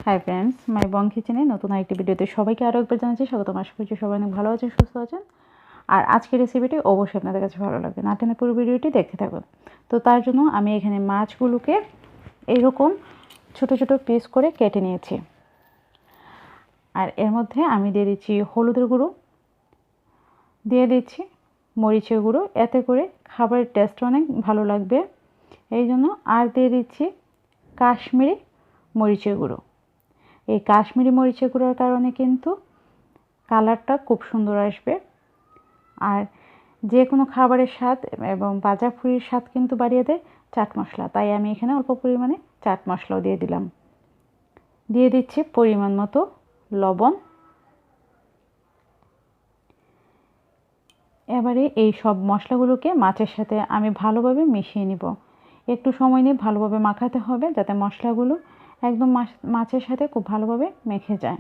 Hi friends, মাই বং কিচেনে নতুন আরেকটি ভিডিওতে সবাইকে আরও একবার জানাচ্ছি স্বাগতম। আশা করছি সবাই অনেক ভালো আছেন, সুস্থ আছেন। আর আজকের রেসিপিটি অবশ্যই আপনাদের কাছে ভালো লাগবে, না টেনে পুরো ভিডিওটি দেখতে থাকুন। তো তার জন্য আমি এখানে মাছগুলোকে এইরকম ছোট ছোট পিস করে কেটে নিয়েছি। আর এর মধ্যে আমি দিয়ে দিচ্ছি হলুদের গুঁড়ো, দিয়ে দিচ্ছি মরিচের গুঁড়ো, এতে করে খাবারের টেস্ট অনেক ভালো লাগবে এই জন্য। আর দিয়ে দিচ্ছি কাশ্মীরি মরিচের গুঁড়ো। এই কাশ্মীরি মরিচের গুঁড়োর কারণে কিন্তু কালারটা খুব সুন্দর আসবে, আর যে কোনো খাবারের স্বাদ এবং ভাজা পুরির স্বাদ কিন্তু বাড়িয়ে দেয় চাট মশলা। তাই আমি এখানে অল্প পরিমাণে চাট মশলাও দিয়ে দিলাম। দিয়ে দিচ্ছি পরিমাণ মতো লবণ। এবারে এই সব মশলাগুলোকে মাছের সাথে আমি ভালোভাবে মিশিয়ে নিব। একটু সময় নিয়ে ভালোভাবে মাখাতে হবে যাতে মশলাগুলো একদম মাছের সাথে খুব ভালোভাবে মেখে যায়।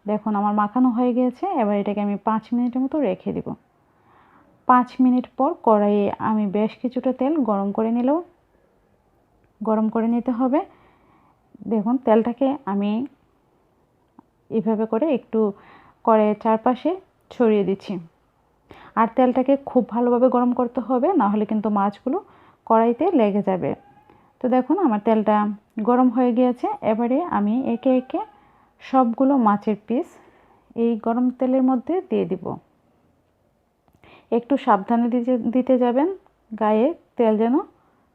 দেখুন আমার মাখানো হয়ে গিয়েছে। এবার এটাকে আমি 5 মিনিটের মতো রেখে দিব। 5 মিনিট পর কড়াইয়ে আমি বেশ কিছুটা তেল গরম করে নিতে হবে। দেখুন তেলটাকে আমি এভাবে করে একটু কড়াইয়ের চারপাশে ছড়িয়ে দিচ্ছি। আর তেলটাকে খুব ভালোভাবে গরম করতে হবে, না হলে কিন্তু মাছগুলো কড়াইতে লেগে যাবে। তো দেখুন আমার তেলটা গরম হয়ে গিয়েছে। এবারে আমি একে একে সবগুলো মাছের পিস এই গরম তেলের মধ্যে দিয়ে দিব। একটু সাবধানে দিতে যাবেন, গায়ে তেল যেন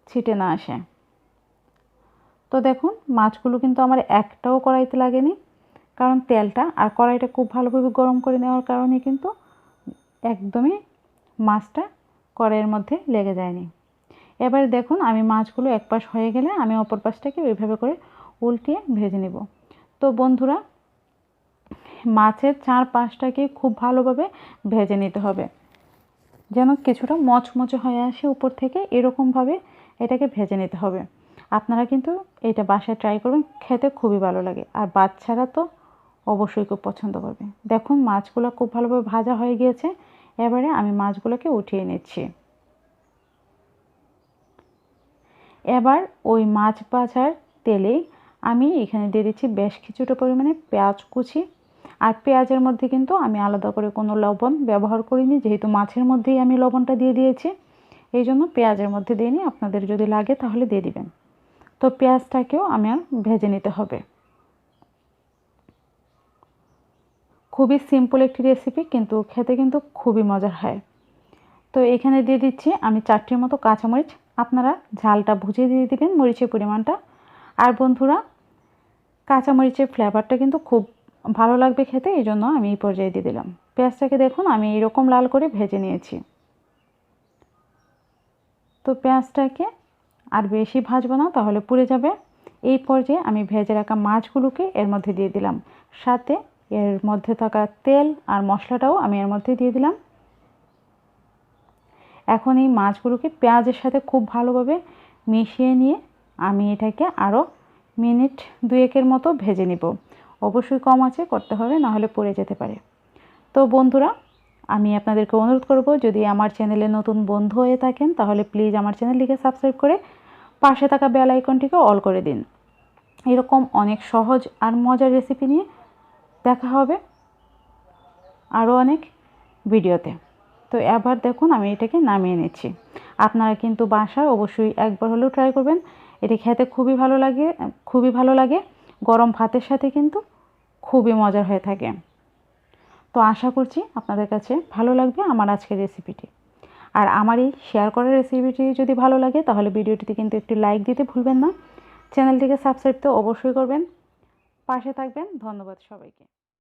ছিটে না আসে। তো দেখুন মাছগুলো কিন্তু আমার একটাও কড়াইতে লাগেনি, কারণ তেলটা আর কড়াইটা খুব ভালোভাবে গরম করে নেওয়ার কারণে কিন্তু একদমই মাছটা কড়াইয়ের মধ্যে লেগে যায়নি। এবারে দেখুন আমি মাছগুলো এক পাশ হয়ে গেলে আমি অপর পাশটাকে ওইভাবে করে উল্টিয়ে ভেজে নেব। তো বন্ধুরা, মাছের চারপাশটাকে খুব ভালোভাবে ভেজে নিতে হবে, যেন কিছুটা মচমচে হয়ে আসে উপর থেকে, এরকমভাবে এটাকে ভেজে নিতে হবে। আপনারা কিন্তু এটা বাসায় ট্রাই করবেন, খেতে খুবই ভালো লাগে, আর বাচ্চারা তো অবশ্যই খুব পছন্দ করবে। দেখুন মাছগুলো খুব ভালোভাবে ভাজা হয়ে গিয়েছে। এবারে আমি মাছগুলোকে উঠিয়ে নিচ্ছি। এবার ওই মাছ ভাজার তেলেই আমি এখানে দিয়ে দিচ্ছি বেশ কিছুটা পরিমাণে পেঁয়াজ কুচি। আর পেঁয়াজের মধ্যে কিন্তু আমি আলাদা করে কোনো লবণ ব্যবহার করিনি, যেহেতু মাছের মধ্যেই আমি লবণটা দিয়ে দিয়েছি, এই জন্য পেঁয়াজের মধ্যে দিইনি। আপনাদের যদি লাগে তাহলে দিয়ে দিবেন। তো পেঁয়াজটাকেও আমার ভেজে নিতে হবে। খুবই সিম্পল একটি রেসিপি, কিন্তু খেতে কিন্তু খুবই মজার হয়। তো এখানে দিয়ে দিচ্ছি আমি 4টির মতো কাঁচামরিচ। আপনারা ঝালটা বুঝে দিয়ে দিবেন, মরিচের পরিমাণটা। আর বন্ধুরা, কাঁচামরিচের ফ্লেভারটা কিন্তু খুব ভালো লাগবে খেতে, এই জন্য আমি এই পর্যায়ে দিয়ে দিলাম। পেঁয়াজটাকে দেখুন আমি এরকম লাল করে ভেজে নিয়েছি। তো পেঁয়াজটাকে আর বেশি ভাজবো না, তাহলে পুড়ে যাবে। এই পর্যায়ে আমি ভেজে রাখা মাছগুলোকে এর মধ্যে দিয়ে দিলাম, সাথে এর মধ্যে থাকা তেল আর মশলাটাও আমি এর মধ্যে দিয়ে দিলাম। এখন এই মাছগুলোকে পেঁয়াজের সাথে খুব ভালোভাবে মিশিয়ে নিয়ে আমি এটাকে আরও মিনিট 2-1 মতো ভেজে নিব। অবশ্যই কম আঁচে করতে হবে, না হলে পুড়ে যেতে পারে। তো বন্ধুরা, আমি আপনাদেরকে অনুরোধ করব, যদি আমার চ্যানেলে নতুন বন্ধু হয়ে থাকেন তাহলে প্লিজ আমার চ্যানেলটিকে সাবস্ক্রাইব করে পাশে থাকা বেল আইকনটিকে অল করে দিন। এরকম অনেক সহজ আর মজার রেসিপি নিয়ে দেখা হবে আরও অনেক ভিডিওতে। তো এবার দেখুন আমি এটাকে নামিয়ে নিচ্ছি। আপনারা কিন্তু বাসায় অবশ্যই একবার হলেও ট্রাই করবেন। এটি খেতে খুবই ভালো লাগে। গরম ভাতের সাথে কিন্তু খুবই মজার হয়ে থাকে। তো আশা করছি আপনাদের কাছে ভালো লাগবে আমার আজকের রেসিপিটি। আর আমার এই শেয়ার করা রেসিপিটি যদি ভালো লাগে তাহলে ভিডিওটিতে কিন্তু একটি লাইক দিতে ভুলবেন না। চ্যানেলটিকে সাবস্ক্রাইব তো অবশ্যই করবেন, পাশে থাকবেন। ধন্যবাদ সবাইকে।